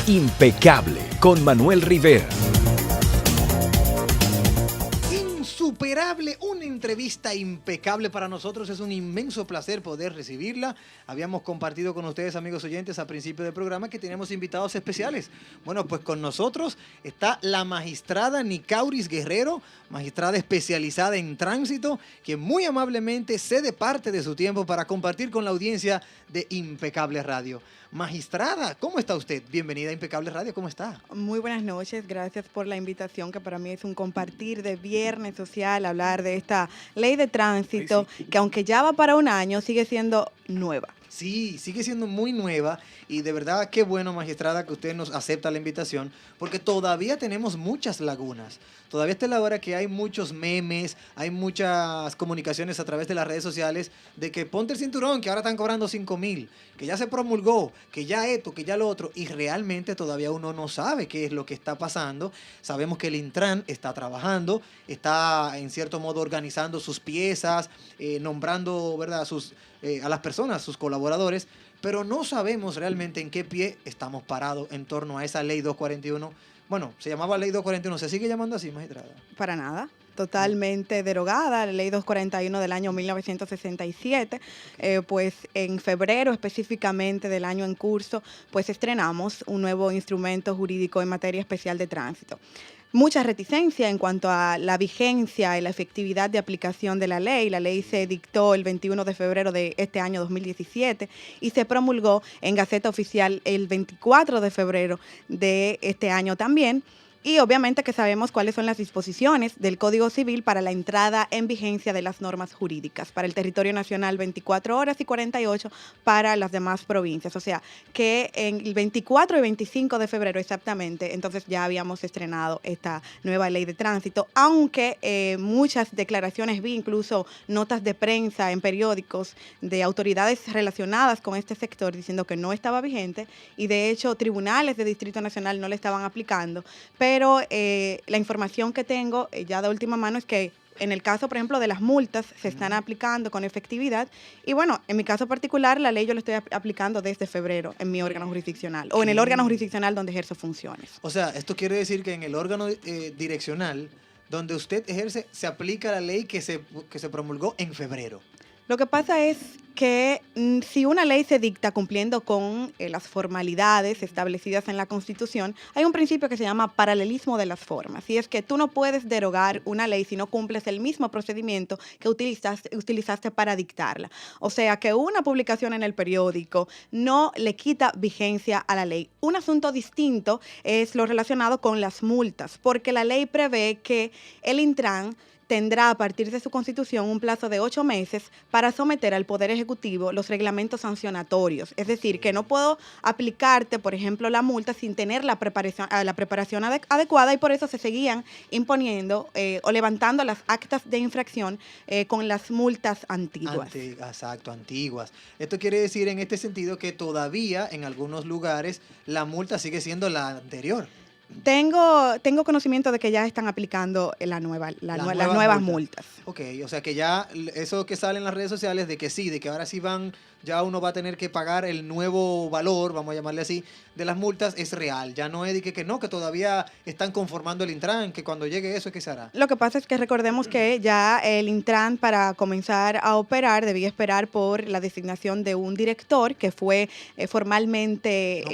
Impecable con Manuel Rivera. Insuperable, una entrevista impecable para nosotros. Es un inmenso placer poder recibirla. Habíamos compartido con ustedes, amigos oyentes, a principio del programa que tenemos invitados especiales. Bueno, pues con nosotros está la magistrada Nicauris Guerrero, magistrada especializada en tránsito, que muy amablemente cede parte de su tiempo para compartir con la audiencia de Impecable Radio. Magistrada, ¿cómo está usted? Bienvenida a Impecable Radio, ¿cómo está? Muy buenas noches, gracias por la invitación, que para mí es un compartir de viernes social, hablar de esta ley de tránsito, sí, que aunque ya va para un año, sigue siendo nueva. Sí, sigue siendo muy nueva y de verdad qué bueno, magistrada, que usted nos acepta la invitación, porque todavía tenemos muchas lagunas. Todavía está la hora que hay muchos memes, hay muchas comunicaciones a través de las redes sociales de que ponte el cinturón, que ahora están cobrando 5,000, que ya se promulgó, que ya esto, que ya lo otro, y realmente todavía uno no sabe qué es lo que está pasando. Sabemos que el Intran está trabajando, está en cierto modo organizando sus piezas, nombrando, ¿verdad?, a las personas, sus colaboradores, pero no sabemos realmente en qué pie estamos parados en torno a esa ley 241. Bueno, se llamaba ley 241, ¿se sigue llamando así, magistrada? Para nada. Totalmente derogada, la ley 241 del año 1967, pues en febrero específicamente del año en curso, pues estrenamos un nuevo instrumento jurídico en materia especial de tránsito. Mucha reticencia en cuanto a la vigencia y la efectividad de aplicación de la ley. La ley se dictó el 21 de febrero de este año 2017 y se promulgó en Gaceta Oficial el 24 de febrero de este año también. Y obviamente que sabemos cuáles son las disposiciones del Código Civil para la entrada en vigencia de las normas jurídicas. Para el territorio nacional, 24 horas y 48 para las demás provincias. O sea, que en el 24 y 25 de febrero exactamente, entonces ya habíamos estrenado esta nueva ley de tránsito, aunque muchas declaraciones vi, incluso notas de prensa en periódicos de autoridades relacionadas con este sector diciendo que no estaba vigente y de hecho tribunales de Distrito Nacional no le estaban aplicando, pero la información que tengo ya de última mano es que en el caso, por ejemplo, de las multas se están aplicando con efectividad y bueno, en mi caso particular la ley yo la estoy aplicando desde febrero en mi órgano jurisdiccional o en el órgano jurisdiccional donde ejerzo funciones. O sea, esto quiere decir que en el órgano direccional donde usted ejerce se aplica la ley que se promulgó en febrero. Lo que pasa es que si una ley se dicta cumpliendo con las formalidades establecidas en la Constitución, hay un principio que se llama paralelismo de las formas. Y es que tú no puedes derogar una ley si no cumples el mismo procedimiento que utilizaste para dictarla. O sea, que una publicación en el periódico no le quita vigencia a la ley. Un asunto distinto es lo relacionado con las multas, porque la ley prevé que el Intran tendrá a partir de su constitución un plazo de 8 meses para someter al Poder Ejecutivo los reglamentos sancionatorios. Es decir, que no puedo aplicarte, por ejemplo, la multa sin tener la preparación adecuada y por eso se seguían imponiendo o levantando las actas de infracción con las multas antiguas. Exacto, antiguas. Esto quiere decir en este sentido que todavía en algunos lugares la multa sigue siendo la anterior. Tengo conocimiento de que ya están aplicando las nuevas multas. Ok, o sea que ya eso que sale en las redes sociales de que sí, de que ahora sí ya uno va a tener que pagar el nuevo valor, vamos a llamarle así, de las multas, es real. Ya no es de que no, que todavía están conformando el Intran, que cuando llegue eso, ¿qué se hará? Lo que pasa es que recordemos que ya el Intran, para comenzar a operar, debía esperar por la designación de un director que fue formalmente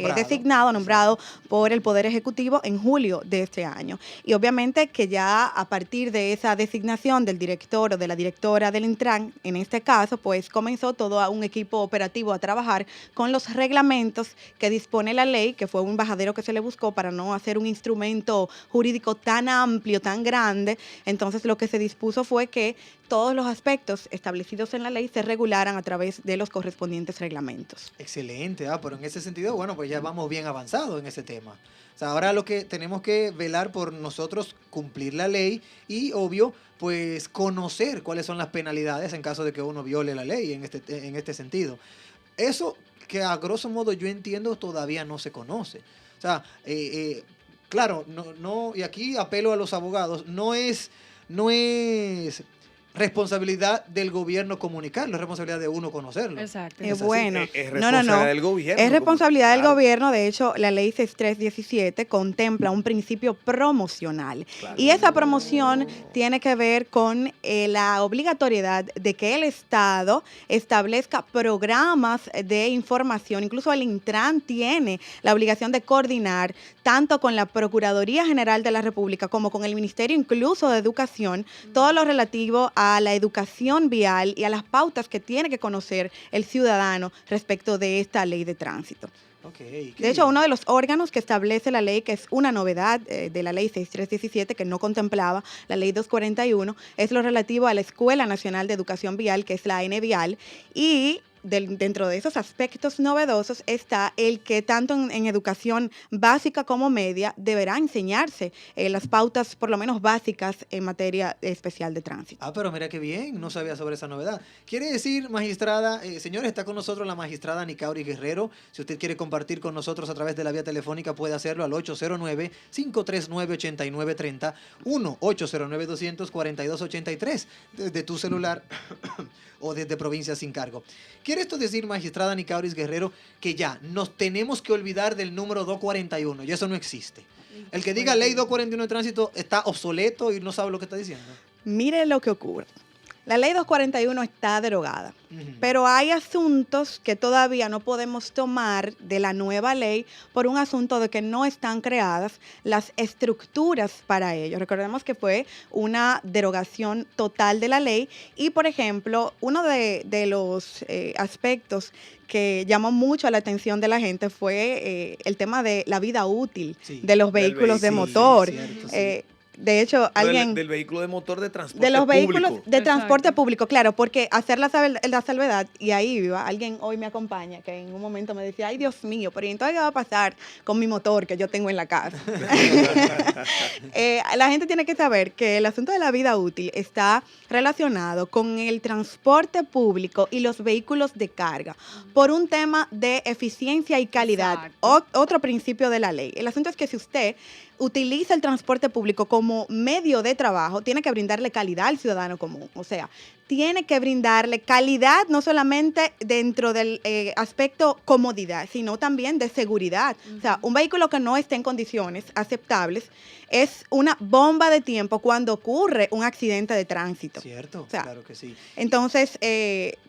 nombrado por el Poder Ejecutivo en julio de este año. Y obviamente que ya a partir de esa designación del director o de la directora del Intran, en este caso, pues comenzó todo un equipo operativo a trabajar con los reglamentos que dispone la ley, que fue un bajadero que se le buscó para no hacer un instrumento jurídico tan amplio, tan grande. Entonces lo que se dispuso fue que todos los aspectos establecidos en la ley se regularan a través de los correspondientes reglamentos. Excelente, pero en ese sentido, bueno, pues ya vamos bien avanzados en ese tema. O sea, ahora lo que tenemos que velar por nosotros cumplir la ley y, obvio, pues conocer cuáles son las penalidades en caso de que uno viole la ley en este sentido. Eso que a grosso modo yo entiendo todavía no se conoce. O sea, claro, no, y aquí apelo a los abogados, no es responsabilidad del gobierno comunicarlo, es responsabilidad de uno conocerlo. Exacto. Bueno, Es no. responsabilidad del gobierno. Es responsabilidad del Claro. gobierno. De hecho, la ley 6317 contempla un principio promocional. Claro. Y esa promoción tiene que ver con la obligatoriedad de que el Estado establezca programas de información. Incluso el Intran tiene la obligación de coordinar tanto con la Procuraduría General de la República como con el Ministerio incluso de Educación, todo lo relativo a la educación vial y a las pautas que tiene que conocer el ciudadano respecto de esta ley de tránsito. Okay, De hecho, uno de los órganos que establece la ley, que es una novedad de la ley 6317, que no contemplaba la ley 241, es lo relativo a la Escuela Nacional de Educación Vial, que es la ANEVIAL, y dentro de esos aspectos novedosos está el que tanto en educación básica como media deberá enseñarse las pautas por lo menos básicas en materia especial de tránsito. Ah, pero mira qué bien, no sabía sobre esa novedad. Quiere decir, magistrada, señores, está con nosotros la magistrada Nicauri Guerrero. Si usted quiere compartir con nosotros a través de la vía telefónica, puede hacerlo al 809-539-8930, 1-809-242-83, desde tu celular o desde provincia sin cargo. ¿Quiere esto decir, magistrada Nicauris Guerrero, que ya nos tenemos que olvidar del número 241? Y eso no existe. El que diga ley 241 de tránsito está obsoleto y no sabe lo que está diciendo. Mire lo que ocurre. La ley 241 está derogada, Ujú. pero hay asuntos que todavía no podemos tomar de la nueva ley por un asunto de que no están creadas las estructuras para ello. Recordemos que fue una derogación total de la ley y, por ejemplo, uno de los aspectos que llamó mucho la atención de la gente fue el tema de la vida útil Sí, de los del vehículos de vehículo, sí, motor. cierto, sí. De hecho, alguien... Del vehículo de motor de transporte De los vehículos público. de transporte Exacto. público, claro, porque hacer la salvedad, y ahí iba, alguien hoy me acompaña, que en un momento me decía, ay Dios mío, pero ¿y entonces qué va a pasar con mi motor que yo tengo en la casa? La gente tiene que saber que el asunto de la vida útil está relacionado con el transporte público y los vehículos de carga, por un tema de eficiencia y calidad, Exacto. otro principio de la ley. El asunto es que si usted utiliza el transporte público como medio de trabajo, tiene que brindarle calidad al ciudadano común. O sea, tiene que brindarle calidad no solamente dentro del aspecto comodidad, sino también de seguridad. O sea, un vehículo que no esté en condiciones aceptables es una bomba de tiempo cuando ocurre un accidente de tránsito. Cierto, O sea, claro que sí. Entonces,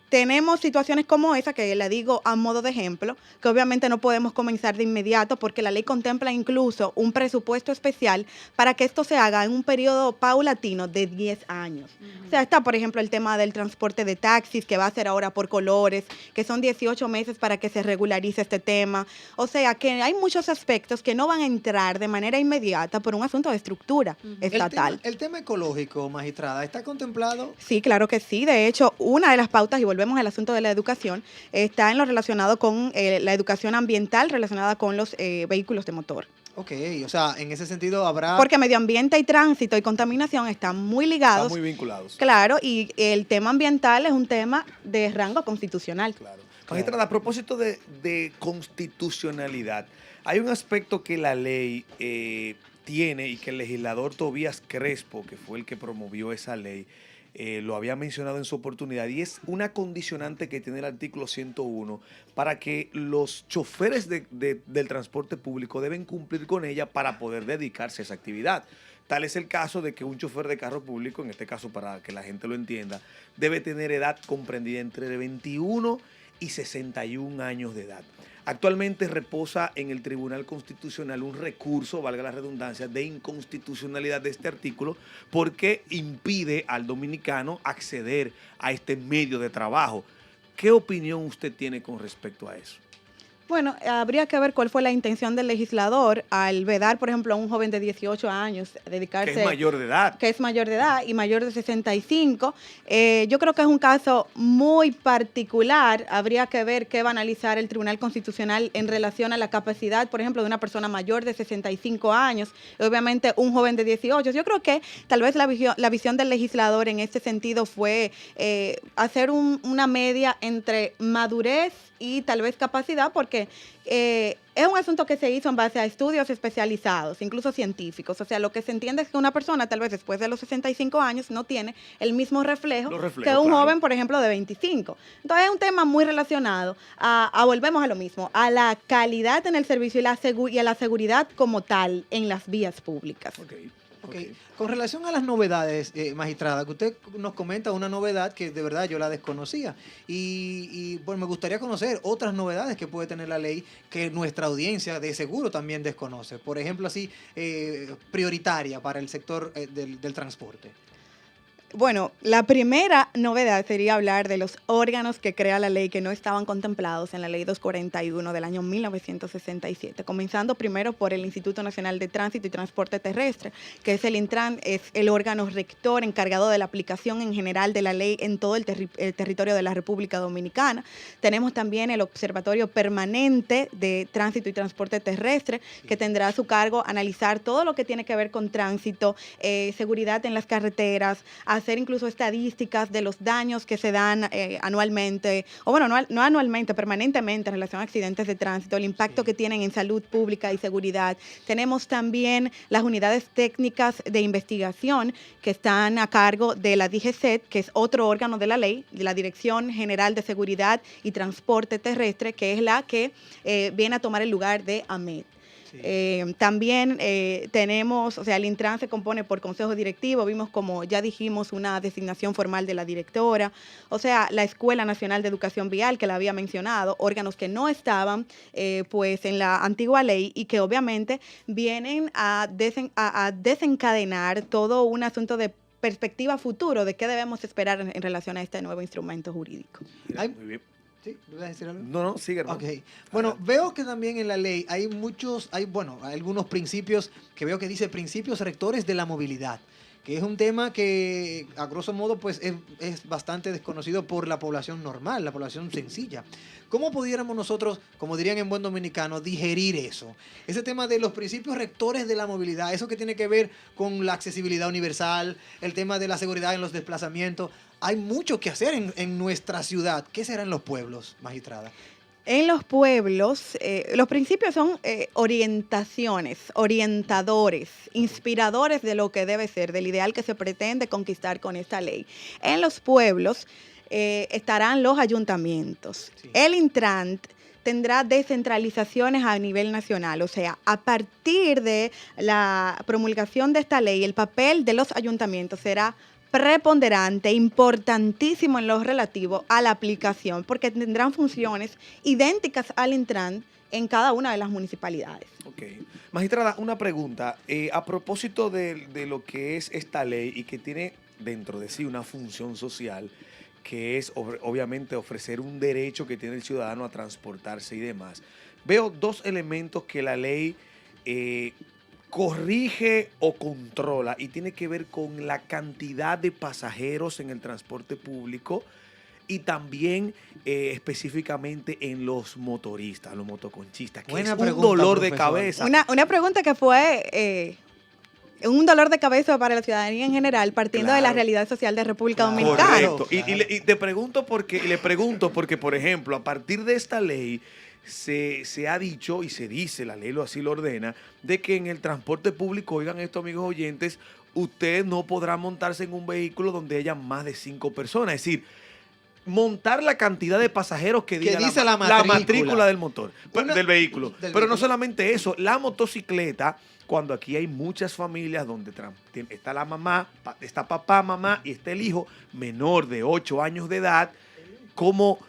tenemos situaciones como esa, que la digo a modo de ejemplo, que obviamente no podemos comenzar de inmediato porque la ley contempla incluso un presupuesto especial para que esto se haga en un periodo paulatino de 10 años. O sea, está, por ejemplo, el tema del transporte de taxis, que va a ser ahora por colores, que son 18 meses para que se regularice este tema. O sea, que hay muchos aspectos que no van a entrar de manera inmediata por un asunto de estructura estatal. El tema ecológico, magistrada, ¿está contemplado? Sí, claro que sí. De hecho, una de las pautas, y volvemos al asunto de la educación, está en lo relacionado con la educación ambiental relacionada con los vehículos de motor. Ok, o sea, en ese sentido habrá... Porque medio ambiente y tránsito y contaminación están muy ligados. Están muy vinculados. Claro, y el tema ambiental es un tema de rango constitucional. Claro. Magistrada, a propósito de constitucionalidad, hay un aspecto que la ley tiene y que el legislador Tobías Crespo, que fue el que promovió esa ley, lo había mencionado en su oportunidad, y es una condicionante que tiene el artículo 101 para que los choferes del transporte público deben cumplir con ella para poder dedicarse a esa actividad. Tal es el caso de que un chofer de carro público, en este caso para que la gente lo entienda, debe tener edad comprendida entre 21 y 61 años de edad. Actualmente reposa en el Tribunal Constitucional un recurso, valga la redundancia, de inconstitucionalidad de este artículo porque impide al dominicano acceder a este medio de trabajo. ¿Qué opinión usted tiene con respecto a eso? Bueno, habría que ver cuál fue la intención del legislador al vedar, por ejemplo, a un joven de 18 años dedicarse... Que es mayor de edad. Que es mayor de edad y mayor de 65. Yo creo que es un caso muy particular. Habría que ver qué va a analizar el Tribunal Constitucional en relación a la capacidad, por ejemplo, de una persona mayor de 65 años, y obviamente un joven de 18. Yo creo que tal vez la visión del legislador en este sentido fue hacer una media entre madurez y tal vez capacidad, porque porque es un asunto que se hizo en base a estudios especializados, incluso científicos. O sea, lo que se entiende es que una persona, tal vez después de los 65 años, no tiene el mismo reflejo que un joven, por ejemplo, de 25. Entonces, es un tema muy relacionado volvemos a lo mismo, a la calidad en el servicio y a la seguridad como tal en las vías públicas. Okay. Con relación a las novedades, magistrada, que usted nos comenta una novedad que de verdad yo la desconocía y bueno, me gustaría conocer otras novedades que puede tener la ley que nuestra audiencia de seguro también desconoce. Por ejemplo, así, prioritaria para el sector del transporte. Bueno, la primera novedad sería hablar de los órganos que crea la ley que no estaban contemplados en la ley 241 del año 1967, comenzando primero por el Instituto Nacional de Tránsito y Transporte Terrestre, que es el Intran, es el órgano rector encargado de la aplicación en general de la ley en todo el territorio de la República Dominicana. Tenemos también el Observatorio Permanente de Tránsito y Transporte Terrestre, que tendrá a su cargo analizar todo lo que tiene que ver con tránsito, seguridad en las carreteras, hacer incluso estadísticas de los daños que se dan anualmente, o bueno, no anualmente, permanentemente en relación a accidentes de tránsito, el impacto que tienen en salud pública y seguridad. Tenemos también las unidades técnicas de investigación que están a cargo de la DGCET, que es otro órgano de la ley, de la Dirección General de Seguridad y Transporte Terrestre, que es la que viene a tomar el lugar de AMET. También tenemos, o sea, el Intran se compone por consejo directivo, vimos como ya dijimos una designación formal de la directora, o sea, la Escuela Nacional de Educación Vial que la había mencionado, órganos que no estaban pues en la antigua ley y que obviamente vienen a desencadenar todo un asunto de perspectiva futuro de qué debemos esperar en relación a este nuevo instrumento jurídico. Muy bien. ¿Sí? ¿Me vas a decir algo? No, sigue, hermano. Ok. Bueno, veo que también en la ley hay algunos principios que veo que dice principios rectores de la movilidad, que es un tema que a grosso modo pues es bastante desconocido por la población normal, la población sencilla. ¿Cómo pudiéramos nosotros, como dirían en buen dominicano, digerir eso? Ese tema de los principios rectores de la movilidad, eso que tiene que ver con la accesibilidad universal, el tema de la seguridad en los desplazamientos. Hay mucho que hacer en nuestra ciudad. ¿Qué será en los pueblos, magistrada? En los pueblos, los principios son orientaciones, orientadores, inspiradores de lo que debe ser, del ideal que se pretende conquistar con esta ley. En los pueblos estarán los ayuntamientos. Sí. El Intran tendrá descentralizaciones a nivel nacional, o sea, a partir de la promulgación de esta ley, el papel de los ayuntamientos será preponderante, importantísimo en lo relativo a la aplicación, porque tendrán funciones idénticas al Intran en cada una de las municipalidades. Ok. Magistrada, una pregunta. A propósito de lo que es esta ley y que tiene dentro de sí una función social, que es obviamente ofrecer un derecho que tiene el ciudadano a transportarse y demás, veo dos elementos que la ley corrige o controla y tiene que ver con la cantidad de pasajeros en el transporte público y también específicamente en los motoristas, los motoconchistas, que buena es un dolor de cabeza. Una pregunta que fue un dolor de cabeza para la ciudadanía en general, partiendo de la realidad social de República Dominicana. Correcto. Y le pregunto porque, por ejemplo, a partir de esta ley, se ha dicho y se dice, la ley así lo ordena, de que en el transporte público, oigan esto amigos oyentes, usted no podrá montarse en un vehículo donde haya más de 5 personas. Es decir, montar la cantidad de pasajeros que diga la matrícula del motor, del vehículo. Pero no solamente eso, la motocicleta, cuando aquí hay muchas familias donde está la mamá, está papá, mamá y está el hijo menor de 8 años de edad, ¿cómo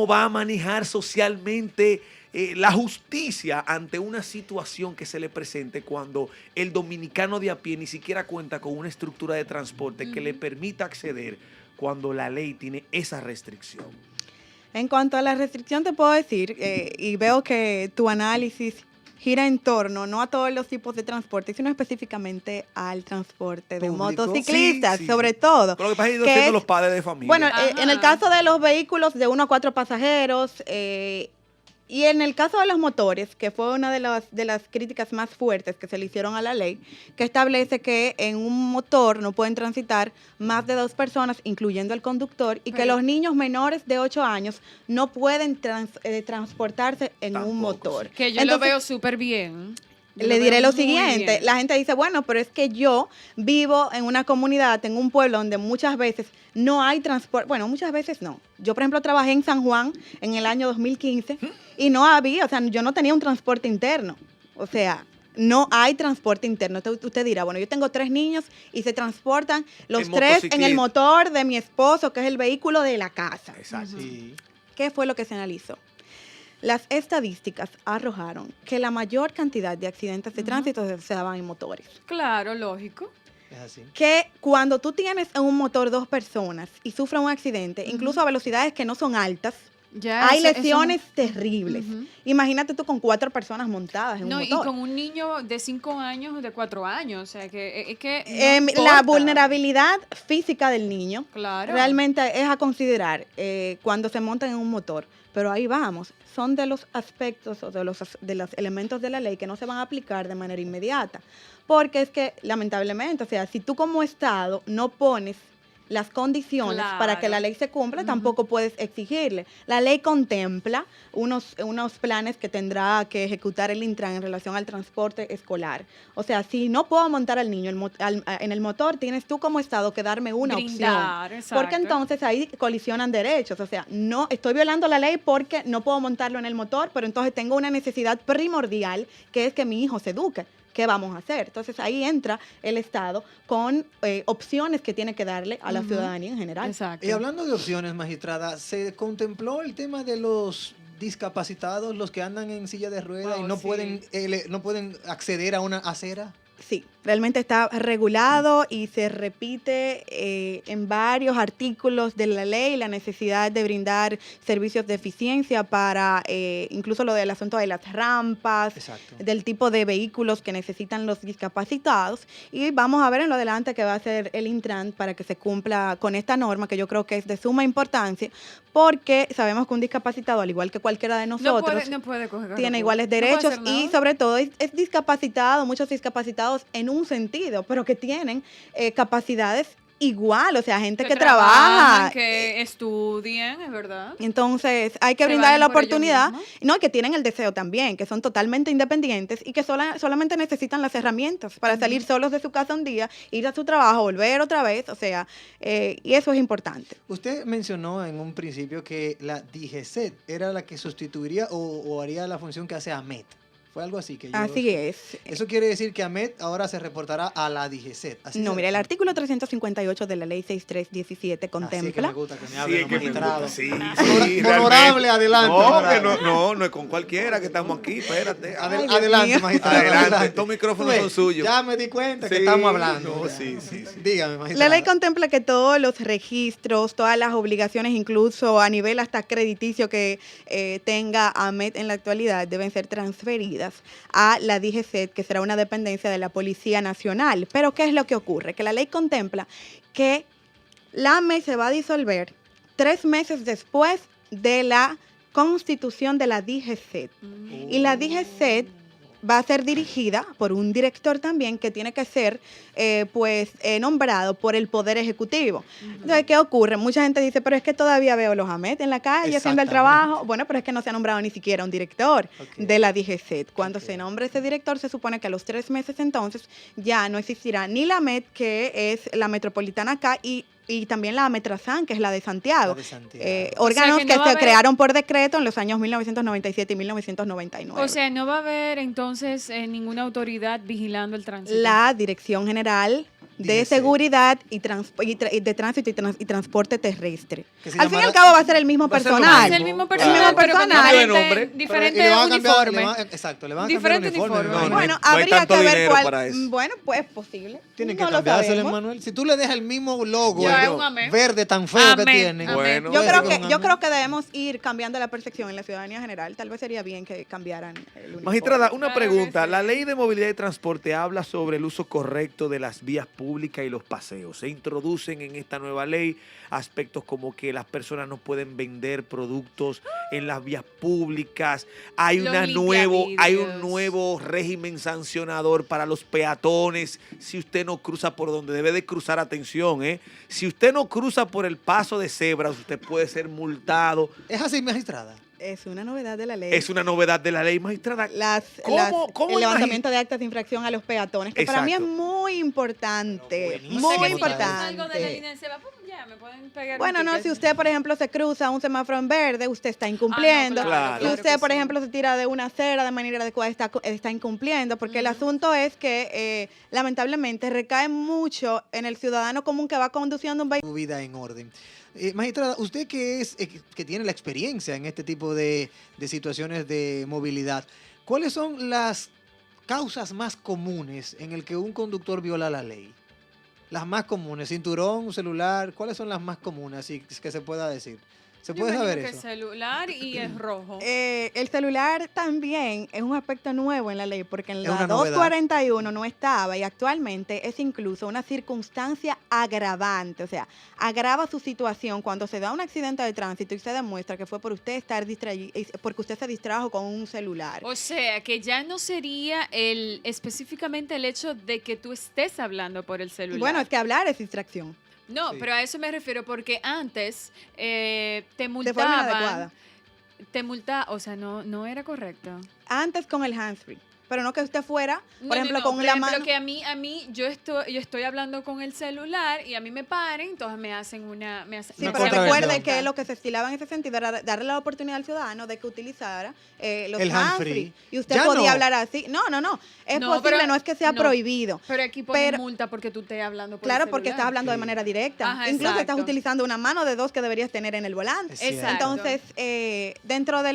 va a manejar socialmente la justicia ante una situación que se le presente cuando el dominicano de a pie ni siquiera cuenta con una estructura de transporte que le permita acceder cuando la ley tiene esa restricción? En cuanto a la restricción te puedo decir, y veo que tu análisis gira en torno no a todos los tipos de transporte, sino específicamente al transporte de motociclistas, sobre todo. Pero lo que pasa es que los padres de familia. Bueno, en el caso de los vehículos de 1 a 4 pasajeros, Y en el caso de los motores, que fue una de las críticas más fuertes que se le hicieron a la ley, que establece que en un motor no pueden transitar más de 2 personas, incluyendo el conductor, y que los niños menores de 8 años no pueden transportarse en un motor. Que yo lo veo súper bien. Le diré lo siguiente, la gente dice, bueno, pero es que yo vivo en una comunidad, en un pueblo donde muchas veces no hay transporte, bueno, muchas veces no. Yo, por ejemplo, trabajé en San Juan en el año 2015 y no había, o sea, yo no tenía un transporte interno, o sea, no hay transporte interno. Usted dirá, bueno, yo tengo 3 niños y se transportan los 3 en el motor de mi esposo, que es el vehículo de la casa. Exacto. Sí. ¿Qué fue lo que se analizó? Las estadísticas arrojaron que la mayor cantidad de accidentes de tránsito se daban en motores. Claro, lógico. Es así. Que cuando tú tienes en un motor 2 personas y sufren un accidente, incluso a velocidades que no son altas, Ya hay eso lesiones terribles. Imagínate tú con 4 personas montadas en un no, motor. y con un niño de 5 años, de 4 años, o sea, que es que no La importa. vulnerabilidad física del niño Claro. realmente es a considerar cuando se montan en un motor. Pero ahí vamos, son de los aspectos o de los elementos de la ley que no se van a aplicar de manera inmediata. Porque es que, lamentablemente, o sea, si tú como Estado no pones las condiciones para que Claro. la ley se cumpla, tampoco puedes exigirle. La ley contempla unos planes que tendrá que ejecutar el Intran en relación al transporte escolar. O sea, si no puedo montar al niño en el motor, tienes tú como Estado que darme una Brindar, opción. exacto. Porque entonces ahí colisionan derechos. O sea, no estoy violando la ley porque no puedo montarlo en el motor, pero entonces tengo una necesidad primordial que es que mi hijo se eduque. ¿Qué vamos a hacer? Entonces ahí entra el Estado con opciones que tiene que darle a la ciudadanía en general. Exacto. Y hablando de opciones, magistrada, ¿se contempló el tema de los discapacitados, los que andan en silla de ruedas y Wow, no sí. pueden acceder a una acera? Sí, realmente está regulado y se repite en varios artículos de la ley la necesidad de brindar servicios de eficiencia para incluso lo del asunto de las rampas, Exacto. del tipo de vehículos que necesitan los discapacitados. Y vamos a ver en lo adelante que va a hacer el Intran para que se cumpla con esta norma, que yo creo que es de suma importancia, porque sabemos que un discapacitado, al igual que cualquiera de nosotros, no puede coger tiene carro iguales público. No puede derechos hacer y nada. sobre todo es discapacitado, muchos discapacitados en un sentido, pero que tienen capacidades igual, o sea, gente que trabajan, trabaja. que estudian, es verdad. Entonces hay que Se brindarle la valen por ellos oportunidad, mismos. no, y que tienen el deseo también, que son totalmente independientes y que solamente necesitan las herramientas para salir solos de su casa un día, ir a su trabajo, volver otra vez, o sea, y eso es importante. Usted mencionó en un principio que la DGCET era la que sustituiría o haría la función que hace AMET. Fue algo así que yo... Así es. Eso quiere decir que AMET ahora se reportará a la DGCET. No, mira, el artículo 358 de la ley 6317 contempla. Así que me gusta que me Sí, hable es los que me magistrados. gusta, sí, Honorable, realmente. adelante, No, honorable. que no es con cualquiera que estamos aquí, espérate. Ay, Dios Adelante, mío. magistrado. Adelante, estos micrófonos Tú son ves, suyos. Ya me di cuenta que Sí, estamos hablando. no, Ya. sí. Dígame, magistrado. La ley contempla que todos los registros, todas las obligaciones, incluso a nivel hasta crediticio que tenga AMET en la actualidad, deben ser transferidas a la DGCET, que será una dependencia de la Policía Nacional. Pero ¿qué es lo que ocurre? Que la ley contempla que la AMET se va a disolver 3 meses después de la constitución de la DGCET. Y la DGCET va a ser dirigida por un director también que tiene que ser nombrado por el Poder Ejecutivo. Entonces, ¿qué ocurre? Mucha gente dice, pero es que todavía veo los AMET en la calle haciendo el Exactamente. trabajo. Bueno, pero es que no se ha nombrado ni siquiera un director Ok. de la DGCET. Cuando Ok. se nombre ese director, se supone que a los 3 meses entonces ya no existirá ni la AMET, que es la metropolitana acá, y también la Ametrasan, que es la de Santiago. La de Santiago. Órganos que no que va a se haber- crearon por decreto en los años 1997 y 1999. O sea, no va a haber entonces ninguna autoridad vigilando el tránsito. La Dirección General de DGC. Seguridad y de Tránsito y Transporte Terrestre. Que se Al fin y al llamará- caro va a ser el mismo Va a ser lo personal. Es mismo. el mismo Claro. personal, El mismo pero con personal. Cambio de nombre. diferente Pero le van a cambiar- uniforme. exacto, le van a Diferente cambiar el uniforme. uniforme. ¿no? Bueno, no hay habría tanto que ver dinero cuál. para eso. Bueno, pues posible. Tienen que No lo cambiárselo, sabemos. Manuel. Si tú le dejas el mismo logo Ya, el un amén. verde tan feo que Amén, tienen. amén. Bueno. Yo puede creo ser que un yo amén. creo que debemos ir cambiando la percepción en la ciudadanía general. Tal vez sería bien que cambiaran el uniforme. Magistrada, una Claro que pregunta. sí. La ley de movilidad y transporte habla sobre el uso correcto de las vías públicas pública y los paseos. Se introducen en esta nueva ley aspectos como que las personas no pueden vender productos en las vías públicas. Hay Los un limpiavidrios. nuevo régimen sancionador para los peatones. Si usted no cruza por donde debe de cruzar, atención, si usted no cruza por el paso de cebras, usted puede ser multado. ¿Es así, magistrada? Es una novedad de la ley. Es una novedad de la ley, magistrada. ¿Cómo el levantamiento de actas de infracción a los peatones, que para mí es Exacto. muy importante, Pero buenísimo. muy O sea, que si yo salgo de la importante. línea de Seba, pum, ya me pueden pegar. Bueno, un no, ticket. si usted, por ejemplo, se cruza un semáforo en verde, usted está incumpliendo. claro, Si usted, que por sí. ejemplo, se tira de una acera de manera adecuada, está incumpliendo, porque el asunto es que, lamentablemente, recae mucho en el ciudadano común que va conduciendo un vehículo. Tu vida en orden. Magistrada, usted que tiene la experiencia en este tipo de situaciones de movilidad, ¿cuáles son las causas más comunes en el que un conductor viola la ley? Las más comunes, cinturón, celular, ¿cuáles son las más comunes, así que se pueda decir? ¿Se Yo puede imagino saber que eso? celular y es rojo. El celular también es un aspecto nuevo en la ley, porque en Es la una novedad. 241 no estaba y actualmente es incluso una circunstancia agravante, o sea, agrava su situación cuando se da un accidente de tránsito y se demuestra que fue por usted estar distraído, porque usted se distrajo con un celular. O sea, que ya no sería específicamente el hecho de que tú estés hablando por el celular. Bueno, es que hablar es distracción. No, Sí. pero a eso me refiero porque antes te De forma multaban. inadecuada. O sea, no era correcto. Antes con el hands-free, pero no que usted fuera, por ejemplo, no, con por la ejemplo, mano. que a mí yo estoy hablando con el celular y a mí me paren, entonces me hacen una... Sí, Una pero contravención. recuerde que lo que se estilaba en ese sentido era darle la oportunidad al ciudadano de que utilizara los El hands-free. hands-free. Y usted Ya podía no. hablar así. No. Es No, posible, pero- no es que sea no. prohibido. Pero aquí ponen Pero- multa porque tú estés hablando por Claro, el porque celular. estás hablando de Sí. manera directa. Ajá, Incluso estás exacto. utilizando una mano de dos que deberías tener en el volante. Es cierto. Exacto. Entonces, dentro de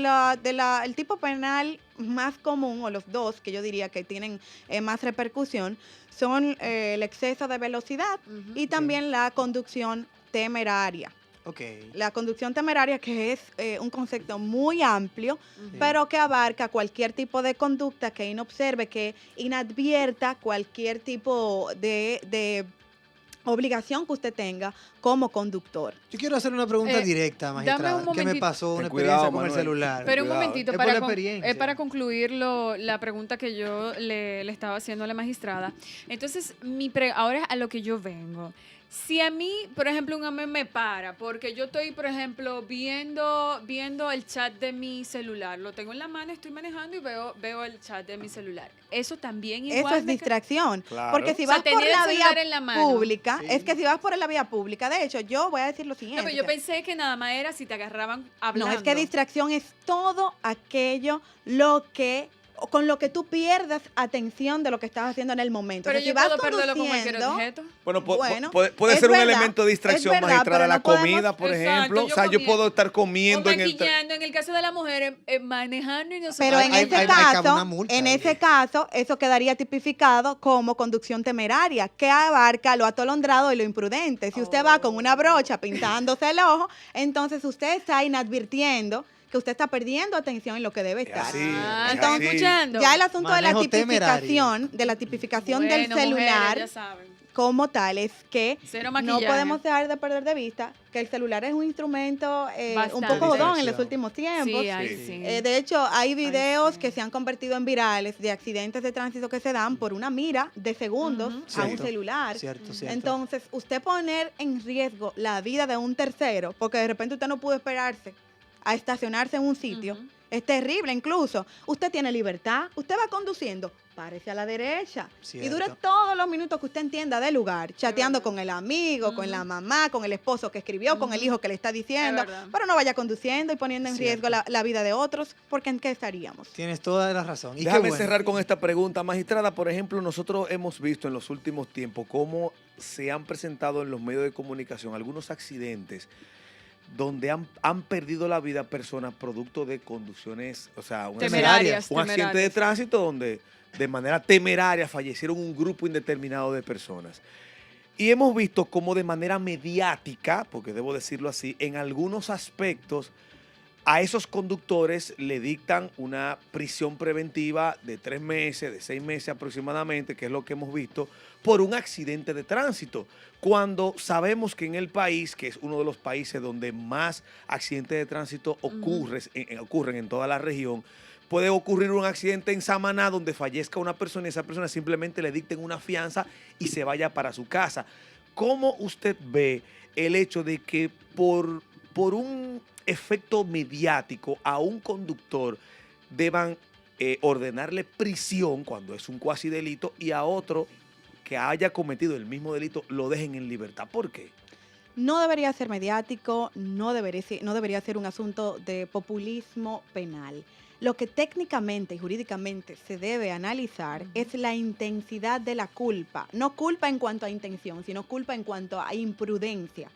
el tipo penal más común, o los dos que yo diría que tienen más repercusión, son el exceso de velocidad Ujú. y también la conducción temeraria. Ok. La conducción temeraria, que es un concepto muy amplio, Ujú. pero que abarca cualquier tipo de conducta que inobserve, que inadvierta cualquier tipo de obligación que usted tenga como conductor. Yo quiero hacer una pregunta directa, dame magistrada. un ¿Qué me momentito. pasó? Una Ten experiencia cuidado, con el Manuel. celular. Pero un Cuidado, momentito, Es por la para, experiencia. para concluir la pregunta que yo le estaba haciendo a la magistrada. Entonces, ahora a lo que yo vengo. Si a mí, por ejemplo, un hombre me para, porque yo estoy, por ejemplo, viendo el chat de mi celular, lo tengo en la mano, estoy manejando y veo el chat de mi celular. Eso también igual. Eso es distracción. Claro. Porque si O sea, vas por tener el la celular vía en la mano. pública, Sí. es que si vas por la vía pública, de hecho, yo voy a decir lo siguiente. No, pero yo pensé que nada más era si te agarraban hablando. No, es que distracción es todo aquello con lo que tú pierdas atención de lo que estás haciendo en el momento. Pero O sea, yo si vas puedo perderlo con cualquier conduciendo, objeto. Bueno, Bueno, puede es ser un verdad, elemento de distracción, es verdad, magistrada, pero la no podemos- comida, por Exacto, ejemplo. O yo sea, yo comiendo. puedo estar O comiendo en el... maquillando, en el caso de las mujeres, manejando y no sé Pero qué. en Hay- ese hay- hay caso, una multa en ahí. ese caso, eso quedaría tipificado como conducción temeraria, que abarca lo atolondrado y lo imprudente. Si usted va con una brocha pintándose el ojo, entonces usted está inadvirtiendo que usted está perdiendo atención en lo que debe Es estar. así, Ah, es ¿están así. escuchando? Ya el asunto Manejo de la tipificación del Bueno, mujeres, celular ya saben. como tal es que Cero no maquillaje. podemos dejar de perder de vista que el celular es un instrumento un Bastante. poco jodón en los Distracción. últimos tiempos. Sí, ay, Sí. sí. De hecho, hay videos sí. que se han convertido en virales de accidentes de tránsito que se dan por una mira de segundos Ujú. a un Cierto. celular. Cierto, cierto. Entonces, usted poner en riesgo la vida de un tercero, porque de repente usted no pudo esperarse a estacionarse en un sitio, Ujú. es terrible. Incluso, usted tiene libertad, usted va conduciendo, párese a la derecha y Cierto. dure todos los minutos que usted entienda del lugar, chateando verdad. con el amigo, con Ujú. la mamá, con el esposo que escribió, con el Ujú. hijo que le está diciendo, Es verdad. pero no vaya conduciendo y poniendo en riesgo Cierto. la vida de otros, porque ¿en qué estaríamos? Tienes toda la razón. Y qué Déjame bueno. cerrar con esta pregunta, magistrada. Por ejemplo, nosotros hemos visto en los últimos tiempos cómo se han presentado en los medios de comunicación algunos accidentes donde han perdido la vida personas producto de conducciones, o sea, Temerarias, un accidente de tránsito donde de manera temeraria fallecieron un grupo indeterminado de personas. Y hemos visto cómo de manera mediática, porque debo decirlo así, en algunos aspectos a esos conductores le dictan una prisión preventiva de 3 meses, de 6 meses aproximadamente, que es lo que hemos visto, por un accidente de tránsito. Cuando sabemos que en el país, que es uno de los países donde más accidentes de tránsito ocurren en toda la región, puede ocurrir un accidente en Samaná donde fallezca una persona y esa persona simplemente le dicten una fianza y se vaya para su casa. ¿Cómo usted ve el hecho de que por un efecto mediático a un conductor deban ordenarle prisión cuando es un cuasi delito y a otro que haya cometido el mismo delito lo dejen en libertad? ¿Por qué? No debería ser mediático, no debería ser un asunto de populismo penal. Lo que técnicamente y jurídicamente se debe analizar es la intensidad de la culpa. No culpa en cuanto a intención, sino culpa en cuanto a imprudencia.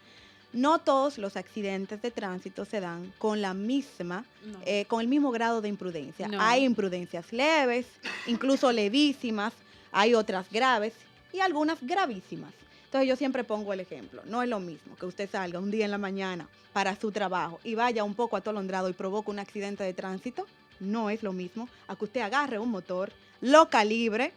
No todos los accidentes de tránsito se dan con la misma, con el mismo grado de imprudencia. No. Hay imprudencias leves, incluso levísimas, hay otras graves y algunas gravísimas. Entonces yo siempre pongo el ejemplo. No es lo mismo que usted salga un día en la mañana para su trabajo y vaya un poco atolondrado y provoque un accidente de tránsito. No es lo mismo a que usted agarre un motor, lo calibre,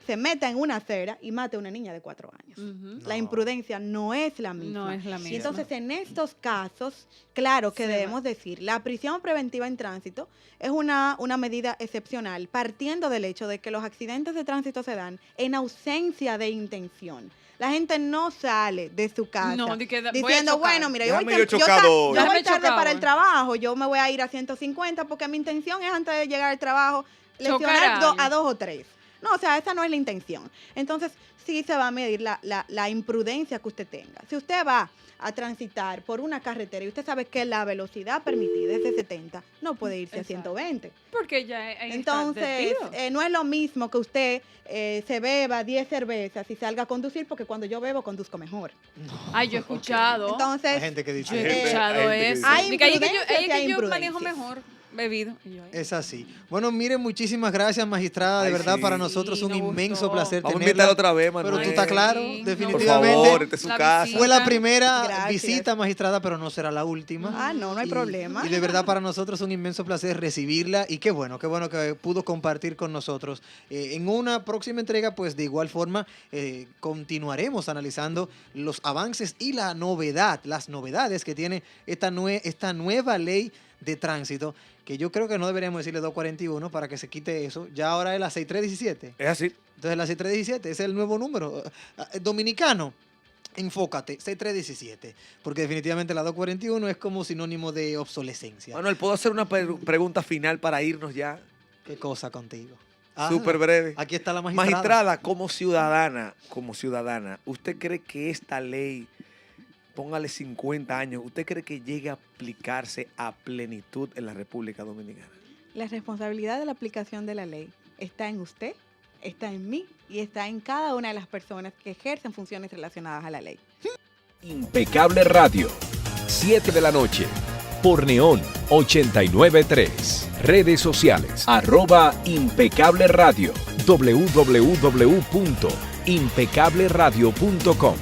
se meta en una acera y mate a una niña de 4 años. No. La imprudencia no es la misma. No es la misma. Y entonces en estos casos, claro que debemos decir, la prisión preventiva en tránsito es una medida excepcional, partiendo del hecho de que los accidentes de tránsito se dan en ausencia de intención. La gente no sale de su casa diciendo, bueno, mira, yo voy tarde para el trabajo, yo me voy a ir a 150 porque mi intención es antes de llegar al trabajo lesionar a 2 o 3. No, o sea, esa no es la intención. Entonces, sí se va a medir la imprudencia que usted tenga. Si usted va a transitar por una carretera y usted sabe que la velocidad permitida es de 70, no puede irse a 120. Porque ya hay Entonces, no es lo mismo que usted se beba 10 cervezas y salga a conducir, porque cuando yo bebo conduzco mejor. Ay, yo he escuchado. Entonces, Hay gente que dice Yo he escuchado eso. Hay Que imprudencias y yo imprudencias. manejo mejor bebido. Y yo, Es así. Bueno, miren, muchísimas gracias, magistrada. De Ay, verdad, sí. para nosotros es un nos inmenso gustó. placer Vamos a tenerla. invitarla otra vez, Manuel. Pero tú estás claro, Sí, Por definitivamente. favor, esta es su La casa. visita. Fue la primera Gracias. visita, magistrada, pero no será la última. Ah, no hay problema. Y de verdad para nosotros es un inmenso placer recibirla y qué bueno que pudo compartir con nosotros. En una próxima entrega, pues de igual forma, continuaremos analizando los avances y las novedades que tiene esta nueva ley de tránsito, que yo creo que no deberíamos decirle 241 para que se quite eso. Ya ahora es la 6317. Es así. Entonces la 6317 es el nuevo número. Dominicano, enfócate, 6317. Porque definitivamente la 241 es como sinónimo de obsolescencia. Manuel, ¿puedo hacer una pregunta final para irnos ya? ¿Qué cosa contigo? Súper breve. Aquí está la magistrada. Magistrada, como ciudadana, ¿usted cree que esta ley, póngale 50 años, ¿usted cree que llegue a aplicarse a plenitud en la República Dominicana? La responsabilidad de la aplicación de la ley está en usted, está en mí y está en cada una de las personas que ejercen funciones relacionadas a la ley. Impecable Radio, 7 de la noche, por Neón 89.3. Redes sociales, @Impecable Radio, www.impecableradio.com.